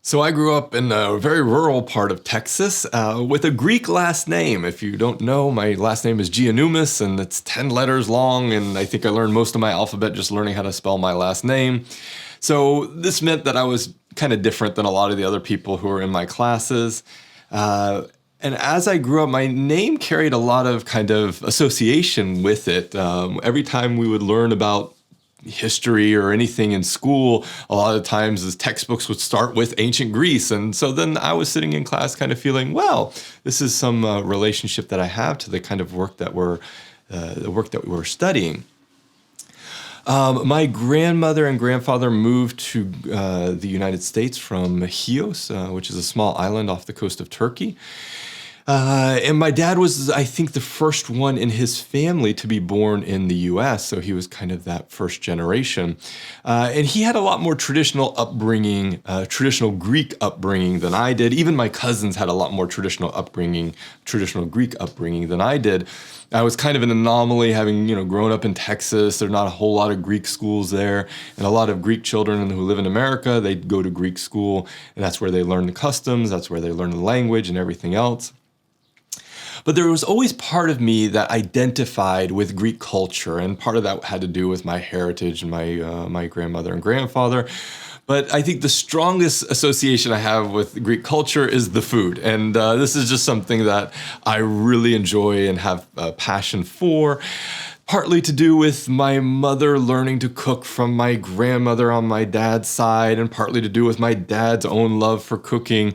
So I grew up in a very rural part of Texas with a Greek last name. If you don't know, my last name is Giannoumis, and it's 10 letters long, and I think I learned most of my alphabet just learning how to spell my last name. So this meant that I was kind of different than a lot of the other people who were in my classes. And as I grew up, my name carried a lot of kind of association with it. Every time we would learn about history or anything in school, a lot of times the textbooks would start with ancient Greece. And so then I was sitting in class kind of feeling, well, this is some relationship that I have to the kind of work that we were studying. My grandmother and grandfather moved to the United States from Chios, which is a small island off the coast of Turkey. And my dad was, I think, the first one in his family to be born in the U.S., so he was kind of that first generation. And he had a lot more traditional upbringing, traditional Greek upbringing than I did. Even my cousins had a lot more traditional Greek upbringing than I did. I was kind of an anomaly, having grown up in Texas. There's not a whole lot of Greek schools there, and a lot of Greek children who live in America, they go to Greek school, and that's where they learn the customs, that's where they learn the language and everything else. But there was always part of me that identified with Greek culture, and part of that had to do with my heritage and my grandmother and grandfather. But I think the strongest association I have with Greek culture is the food. And this is just something that I really enjoy and have a passion for. Partly to do with my mother learning to cook from my grandmother on my dad's side, and partly to do with my dad's own love for cooking.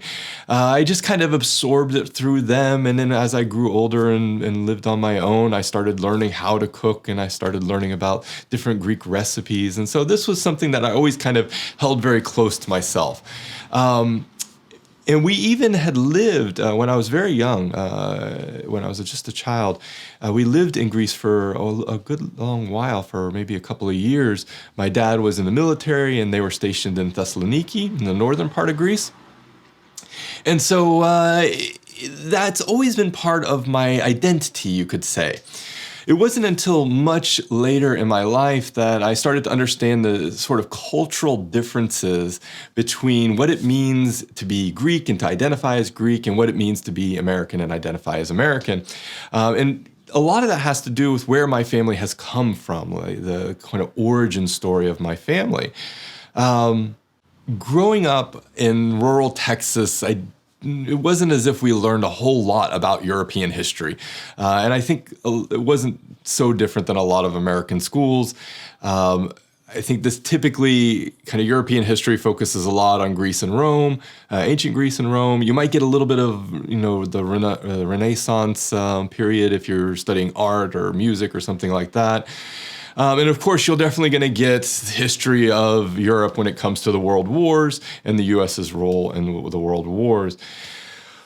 I just kind of absorbed it through them, and then as I grew older and lived on my own, I started learning how to cook, and I started learning about different Greek recipes. And so this was something that I always kind of held very close to myself. And we even had lived, when I was very young, when I was just a child, we lived in Greece for a good long while, for maybe a couple of years. My dad was in the military, and they were stationed in Thessaloniki, in the northern part of Greece. And so that's always been part of my identity, you could say. It wasn't until much later in my life that I started to understand the sort of cultural differences between what it means to be Greek and to identify as Greek, and what it means to be American and identify as American. And a lot of that has to do with where my family has come from, like the kind of origin story of my family. Growing up in rural Texas, it wasn't as if we learned a whole lot about European history. And I think it wasn't so different than a lot of American schools. I think this typically kind of European history focuses a lot on Greece and Rome, ancient Greece and Rome. You might get a little bit of, the Renaissance period if you're studying art or music or something like that. And of course, you're definitely going to get history of Europe when it comes to the World Wars and the U.S.'s role in the World Wars.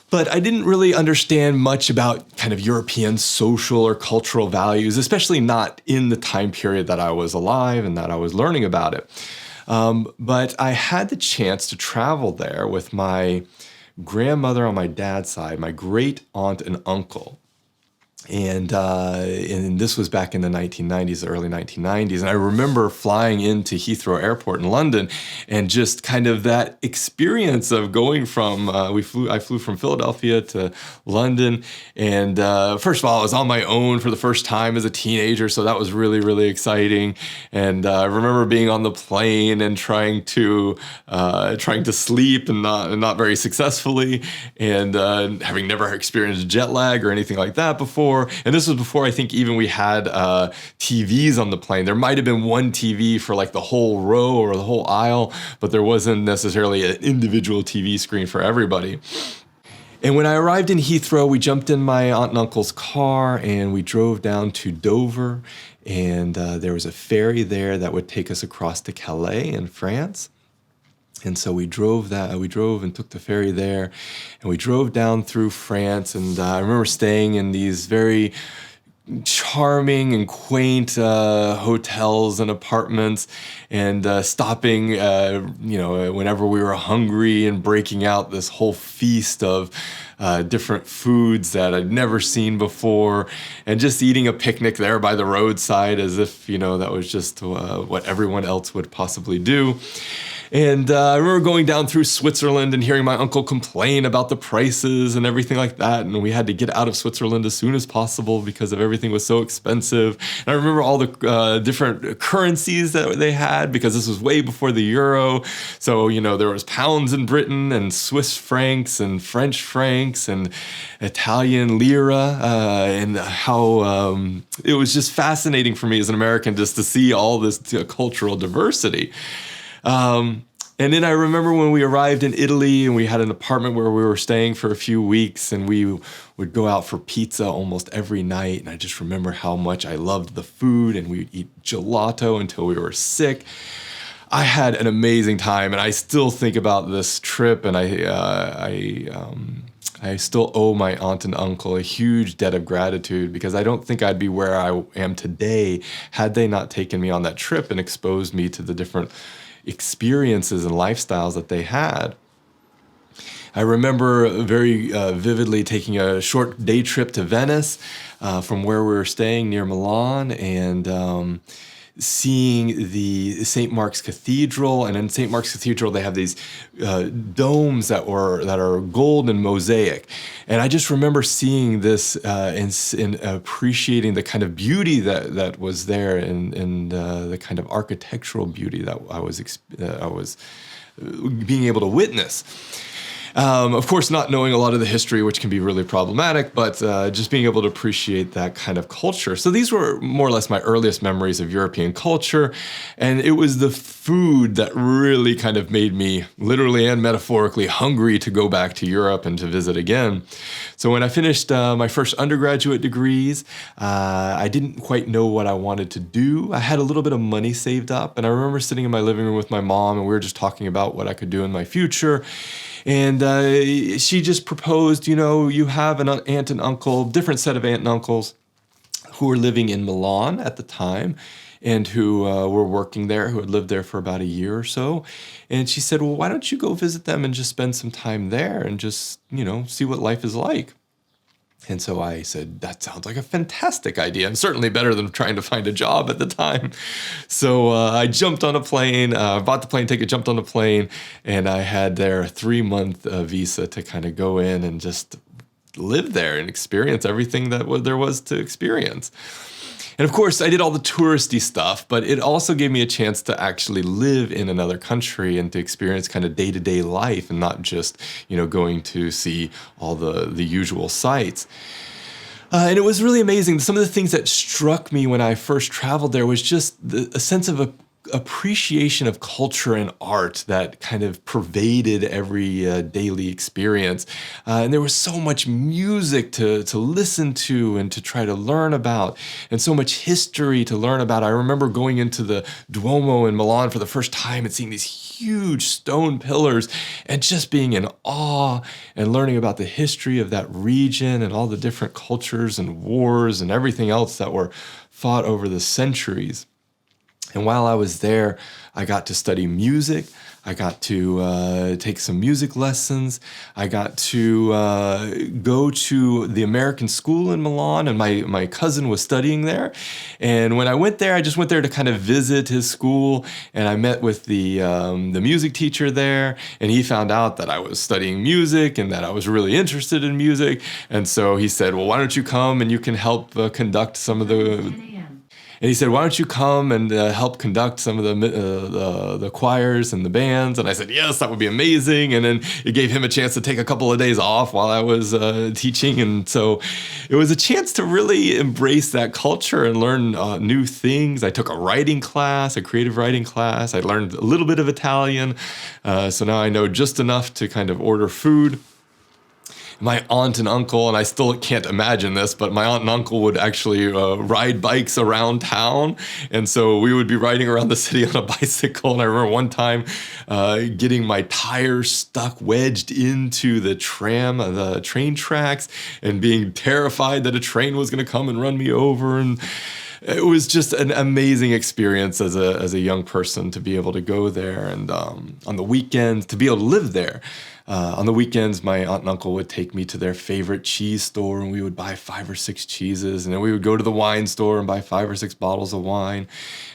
But I didn't really understand much about kind of European social or cultural values, especially not in the time period that I was alive and that I was learning about it. But I had the chance to travel there with my grandmother on my dad's side, my great aunt and uncle. And this was back in the 1990s, the early 1990s. And I remember flying into Heathrow Airport in London, and just kind of that experience of going from, I flew from Philadelphia to London. And first of all, I was on my own for the first time as a teenager. So that was really, really exciting. And I remember being on the plane and trying to sleep and not very successfully, and having never experienced jet lag or anything like that before. And this was before I think even we had TVs on the plane. There might have been one TV for like the whole row or the whole aisle, but there wasn't necessarily an individual TV screen for everybody. And when I arrived in Heathrow, we jumped in my aunt and uncle's car and we drove down to Dover. And there was a ferry there that would take us across to Calais in France. And so we drove and took the ferry there, and we drove down through France. And I remember staying in these very charming and quaint hotels and apartments, and stopping, whenever we were hungry, and breaking out this whole feast of different foods that I'd never seen before, and just eating a picnic there by the roadside as if, that was just what everyone else would possibly do. And I remember going down through Switzerland and hearing my uncle complain about the prices and everything like that. And we had to get out of Switzerland as soon as possible because of everything was so expensive. And I remember all the different currencies that they had, because this was way before the euro. So, there was pounds in Britain and Swiss francs and French francs and Italian lira, and how it was just fascinating for me as an American just to see all this cultural diversity. And then I remember when we arrived in Italy and we had an apartment where we were staying for a few weeks, and we would go out for pizza almost every night. And I just remember how much I loved the food, and we'd eat gelato until we were sick. I had an amazing time, and I still think about this trip, and I still owe my aunt and uncle a huge debt of gratitude, because I don't think I'd be where I am today had they not taken me on that trip and exposed me to the different experiences and lifestyles that they had. I remember very vividly taking a short day trip to Venice from where we were staying near Milan, and seeing the St. Mark's Cathedral. And in St. Mark's Cathedral, they have these domes that are gold and mosaic. And I just remember seeing this and appreciating the kind of beauty that was there, and the kind of architectural beauty that I was being able to witness. Of course, not knowing a lot of the history, which can be really problematic, but just being able to appreciate that kind of culture. So these were more or less my earliest memories of European culture. And it was the food that really kind of made me literally and metaphorically hungry to go back to Europe and to visit again. So when I finished my first undergraduate degrees, I didn't quite know what I wanted to do. I had a little bit of money saved up, and I remember sitting in my living room with my mom, and we were just talking about what I could do in my future. And she just proposed, you have an aunt and uncle, different set of aunt and uncles who were living in Milan at the time, and who were working there, who had lived there for about a year or so. And she said, well, why don't you go visit them and just spend some time there and just, see what life is like? And so I said, that sounds like a fantastic idea, and certainly better than trying to find a job at the time. So I jumped on a plane, bought the plane ticket, jumped on a plane, and I had their 3-month visa to kind of go in and just live there and experience everything that there was to experience. And of course, I did all the touristy stuff, but it also gave me a chance to actually live in another country and to experience kind of day-to-day life, and not just, going to see all the usual sights. And it was really amazing. Some of the things that struck me when I first traveled there was just a sense of appreciation of culture and art that kind of pervaded every daily experience. And there was so much music to listen to and to try to learn about, and so much history to learn about. I remember going into the Duomo in Milan for the first time and seeing these huge stone pillars and just being in awe and learning about the history of that region and all the different cultures and wars and everything else that were fought over the centuries. And while I was there, I got to study music. I got to take some music lessons. I got to go to the American school in Milan, and my cousin was studying there. And when I went there, I just went there to kind of visit his school, and I met with the music teacher there, and he found out that I was studying music and that I was really interested in music. And so he said, well, why don't you come and you can help conduct some of the... And he said, why don't you come and help conduct some of the choirs and the bands? And I said, yes, that would be amazing. And then it gave him a chance to take a couple of days off while I was teaching. And so it was a chance to really embrace that culture and learn new things. I took a writing class, a creative writing class. I learned a little bit of Italian. So now I know just enough to kind of order food. My aunt and uncle, and I still can't imagine this, but my aunt and uncle would actually ride bikes around town. And so we would be riding around the city on a bicycle. And I remember one time getting my tires stuck wedged into the train tracks, and being terrified that a train was going to come and run me over. And it was just an amazing experience as a young person to be able to go there, and on the weekends to be able to live there. On the weekends, my aunt and uncle would take me to their favorite cheese store, and we would buy 5 or 6 cheeses. And then we would go to the wine store and buy 5 or 6 bottles of wine,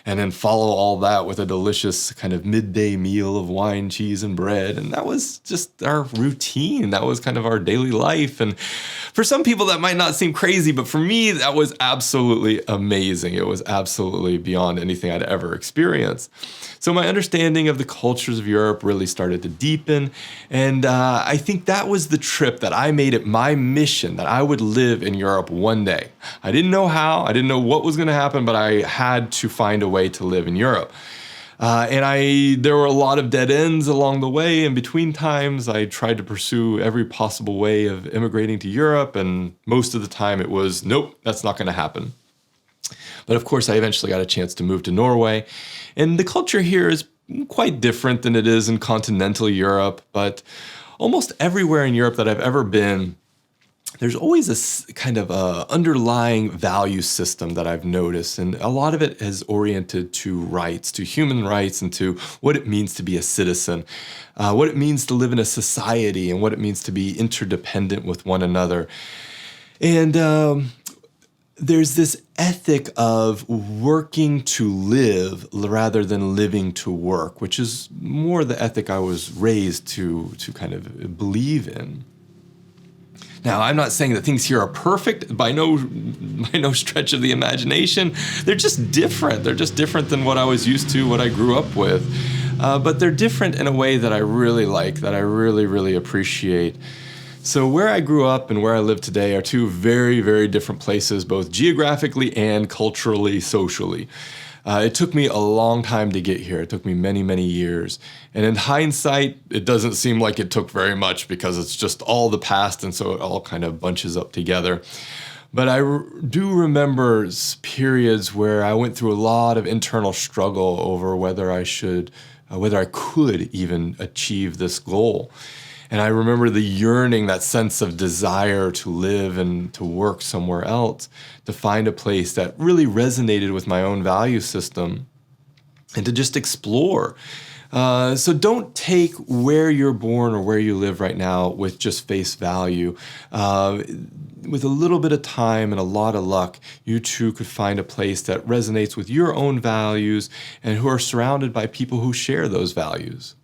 and then follow all that with a delicious kind of midday meal of wine, cheese, and bread. And that was just our routine. That was kind of our daily life. And for some people, that might not seem crazy, but for me, that was absolutely amazing. It was absolutely beyond anything I'd ever experienced. So my understanding of the cultures of Europe really started to deepen. And I think that was the trip that I made it my mission that I would live in Europe one day. I didn't know how, I didn't know what was going to happen, but I had to find a way to live in Europe. There were a lot of dead ends along the way. In between times, I tried to pursue every possible way of immigrating to Europe. And most of the time it was, nope, that's not going to happen. But of course, I eventually got a chance to move to Norway. And the culture here is quite different than it is in continental Europe. But almost everywhere in Europe that I've ever been, there's always this kind of underlying value system that I've noticed. And a lot of it is oriented to rights, to human rights, and to what it means to be a citizen, what it means to live in a society, and what it means to be interdependent with one another. And there's this ethic of working to live rather than living to work, which is more the ethic I was raised to kind of believe in. Now, I'm not saying that things here are perfect by no stretch of the imagination. They're just different. They're just different than what I was used to, what I grew up with. But they're different in a way that I really like, that I really, really appreciate. So where I grew up and where I live today are two very, very different places, both geographically and culturally, socially. It took me a long time to get here. It took me many, many years. And in hindsight, it doesn't seem like it took very much because it's just all the past, and so it all kind of bunches up together. But I do remember periods where I went through a lot of internal struggle over whether I could even achieve this goal. And I remember the yearning, that sense of desire to live and to work somewhere else, to find a place that really resonated with my own value system and to just explore. So don't take where you're born or where you live right now with just face value. With a little bit of time and a lot of luck, you too could find a place that resonates with your own values and who are surrounded by people who share those values.